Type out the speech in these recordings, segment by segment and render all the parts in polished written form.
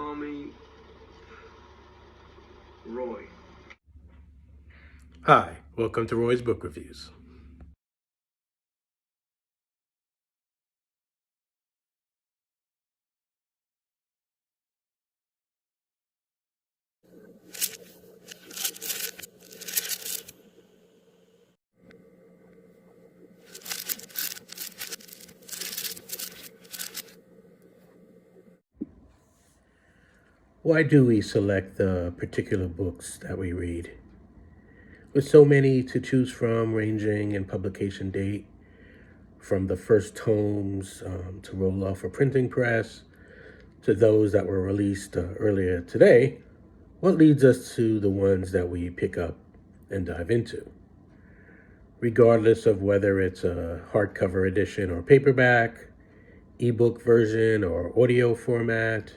call me Roy. Hi, welcome to Roy's Book Reviews. Why do we select the particular books that we read? With so many to choose from, ranging in publication date, from the first tomes to roll off a printing press, to those that were released earlier today, what leads us to the ones that we pick up and dive into? Regardless of whether it's a hardcover edition or paperback, ebook version or audio format,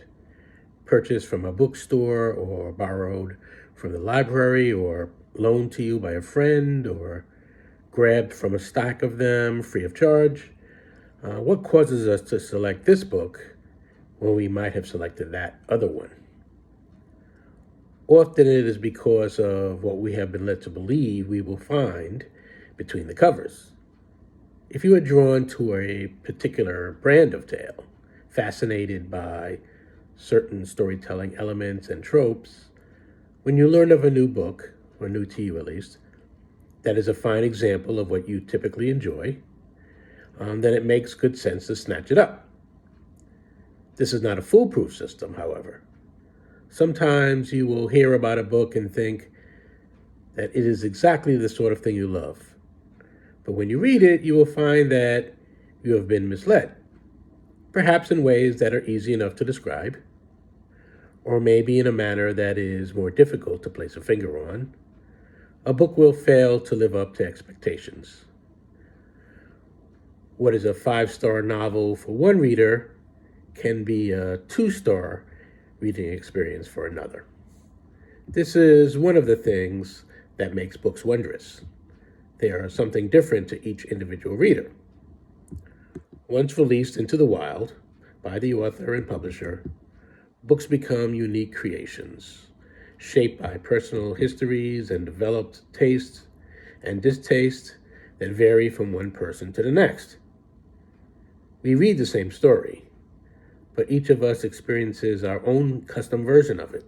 purchased from a bookstore or borrowed from the library or loaned to you by a friend or grabbed from a stack of them free of charge, what causes us to select this book when we might have selected that other one? Often it is because of what we have been led to believe we will find between the covers. If you are drawn to a particular brand of tale, fascinated by certain storytelling elements and tropes, when you learn of a new book, or new to you at least, that is a fine example of what you typically enjoy, then it makes good sense to snatch it up. This is not a foolproof system, however. Sometimes you will hear about a book and think that it is exactly the sort of thing you love. But when you read it, you will find that you have been misled, perhaps in ways that are easy enough to describe, or maybe in a manner that is more difficult to place a finger on. A book will fail to live up to expectations. What is a 5-star novel for one reader can be a 2-star reading experience for another. This is one of the things that makes books wondrous. They are something different to each individual reader. Once released into the wild by the author and publisher, books become unique creations, shaped by personal histories and developed tastes and distastes that vary from one person to the next. We read the same story, but each of us experiences our own custom version of it.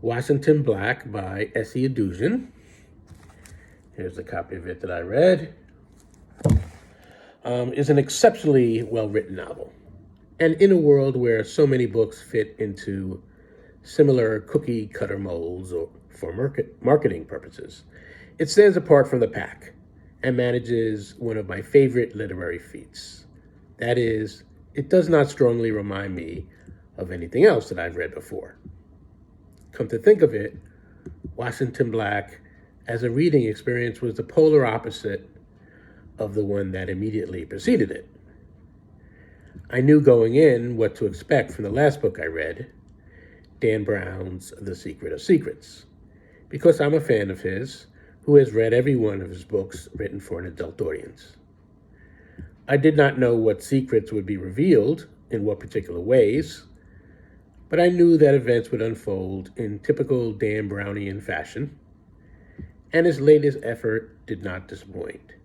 Washington Black by Edugyan. Here's a copy of it that I read. Is an exceptionally well-written novel. And in a world where so many books fit into similar cookie-cutter molds or for marketing purposes, it stands apart from the pack and manages one of my favorite literary feats. That is, it does not strongly remind me of anything else that I've read before. Come to think of it, Washington Black as a reading experience was the polar opposite of the one that immediately preceded it. I knew going in what to expect from the last book I read, Dan Brown's The Secret of Secrets, because I'm a fan of his who has read every one of his books written for an adult audience. I did not know what secrets would be revealed in what particular ways, but I knew that events would unfold in typical Dan Brownian fashion, and his latest effort did not disappoint.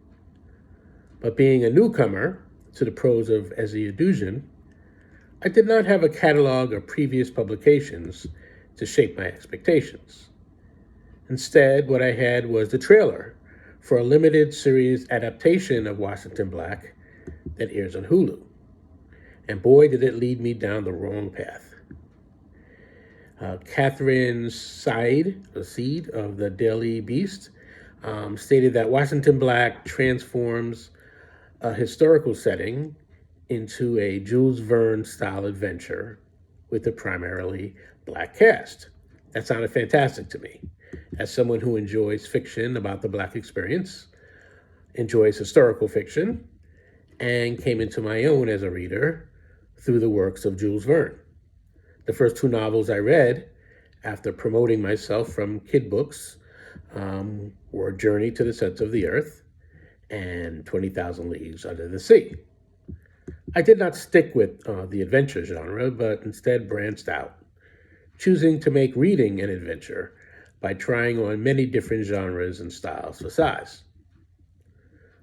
But being a newcomer to the prose of Edugyan, I did not have a catalog of previous publications to shape my expectations. Instead, what I had was the trailer for a limited series adaptation of Washington Black that airs on Hulu. And boy, did it lead me down the wrong path. Catherine Seed of the Daily Beast stated that Washington Black transforms a historical setting into a Jules Verne-style adventure with a primarily Black cast. That sounded fantastic to me. As someone who enjoys fiction about the Black experience, enjoys historical fiction, and came into my own as a reader through the works of Jules Verne. The first 2 novels I read after promoting myself from kid books were Journey to the Center of the Earth and 20,000 Leagues Under the Sea. I did not stick with the adventure genre, but instead branched out, choosing to make reading an adventure by trying on many different genres and styles for size.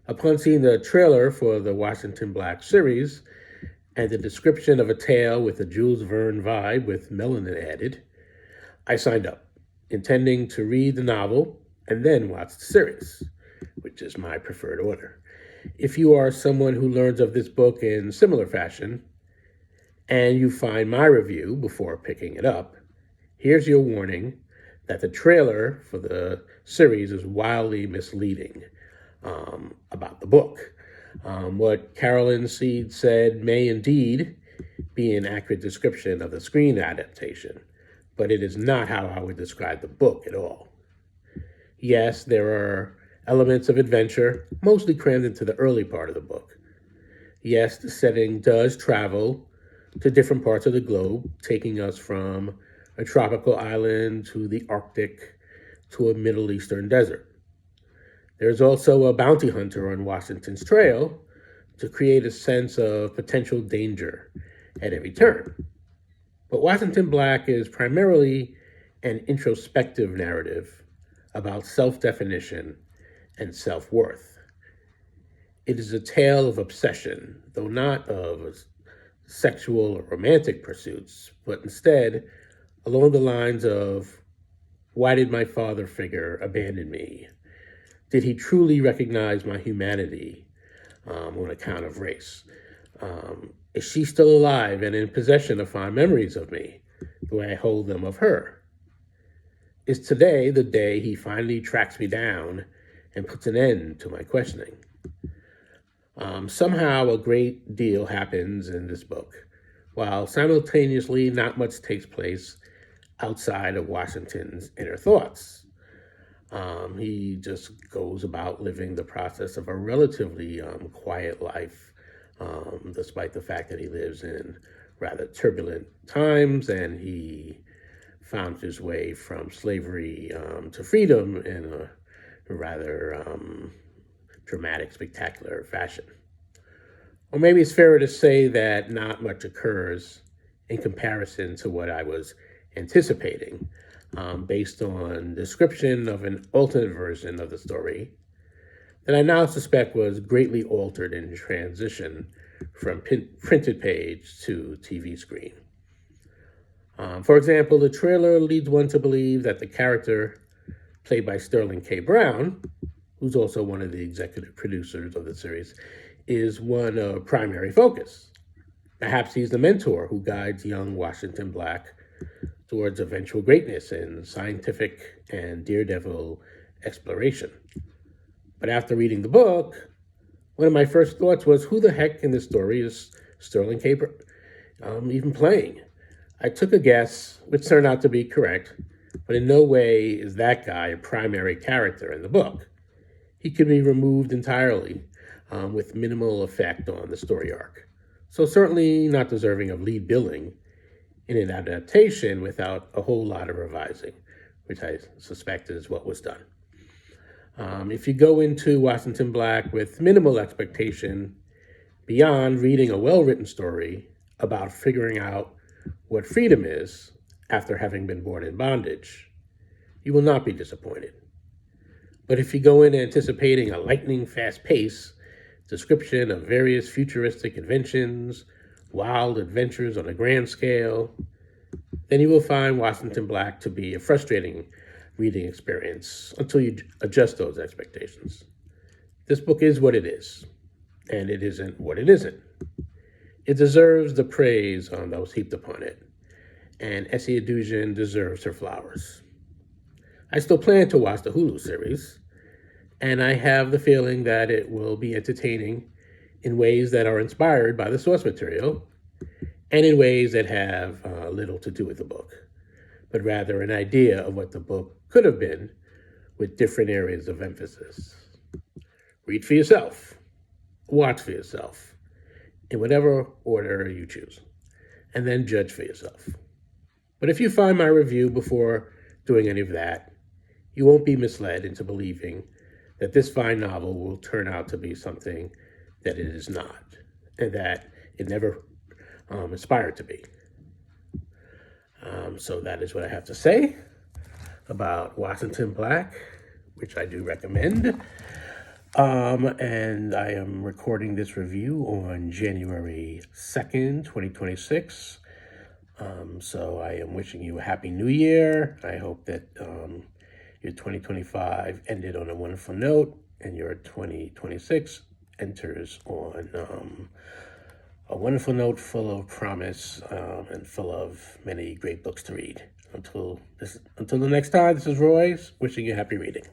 Upon seeing the trailer for the Washington Black series and the description of a tale with a Jules Verne vibe with melanin added, I signed up, intending to read the novel and then watch the series, which is my preferred order. If you are someone who learns of this book in similar fashion and you find my review before picking it up, here's your warning that the trailer for the series is wildly misleading about the book. What Carolyn Seed said may indeed be an accurate description of the screen adaptation, but it is not how I would describe the book at all. Yes, there are elements of adventure, mostly crammed into the early part of the book. Yes, the setting does travel to different parts of the globe, taking us from a tropical island to the Arctic to a Middle Eastern desert. There's also a bounty hunter on Washington's trail to create a sense of potential danger at every turn. But Washington Black is primarily an introspective narrative about self-definition and self-worth. It is a tale of obsession, though not of sexual or romantic pursuits, but instead along the lines of, why did my father figure abandon me? Did he truly recognize my humanity on account of race? Is she still alive and in possession of fond memories of me, the way I hold them of her? Is today the day he finally tracks me down and puts an end to my questioning? Somehow a great deal happens in this book, while simultaneously not much takes place outside of Washington's inner thoughts. He just goes about living the process of a relatively quiet life, despite the fact that he lives in rather turbulent times, and he found his way from slavery to freedom in a rather dramatic, spectacular fashion. Or maybe it's fairer to say that not much occurs in comparison to what I was anticipating, based on description of an alternate version of the story that I now suspect was greatly altered in transition from printed page to TV screen. For example, the trailer leads one to believe that the character played by Sterling K. Brown, who's also one of the executive producers of the series, is one of primary focus. Perhaps he's the mentor who guides young Washington Black towards eventual greatness in scientific and daredevil exploration. But after reading the book, one of my first thoughts was, who the heck in this story is Sterling K. even playing? I took a guess, which turned out to be correct, but in no way is that guy a primary character in the book. He could be removed entirely with minimal effect on the story arc. So certainly not deserving of lead billing in an adaptation without a whole lot of revising, which I suspect is what was done. If you go into Washington Black with minimal expectation beyond reading a well-written story about figuring out what freedom is after having been born in bondage, you will not be disappointed. But if you go in anticipating a lightning fast pace, description of various futuristic inventions, wild adventures on a grand scale, then you will find Washington Black to be a frustrating reading experience until you adjust those expectations. This book is what it is, and it isn't what it isn't. It deserves the praise that was heaped upon it, and Essie Edugyan deserves her flowers. I still plan to watch the Hulu series, and I have the feeling that it will be entertaining in ways that are inspired by the source material and in ways that have little to do with the book, but rather an idea of what the book could have been with different areas of emphasis. Read for yourself, watch for yourself, in whatever order you choose, and then judge for yourself. But if you find my review before doing any of that, you won't be misled into believing that this fine novel will turn out to be something that it is not, and that it never aspired to be. So that is what I have to say about Washington Black, which I do recommend. And I am recording this review on January 2nd, 2026. So I am wishing you a happy new year. I hope that your 2025 ended on a wonderful note and your 2026 enters on a wonderful note full of promise and full of many great books to read. Until the next time, this is Roy wishing you happy reading.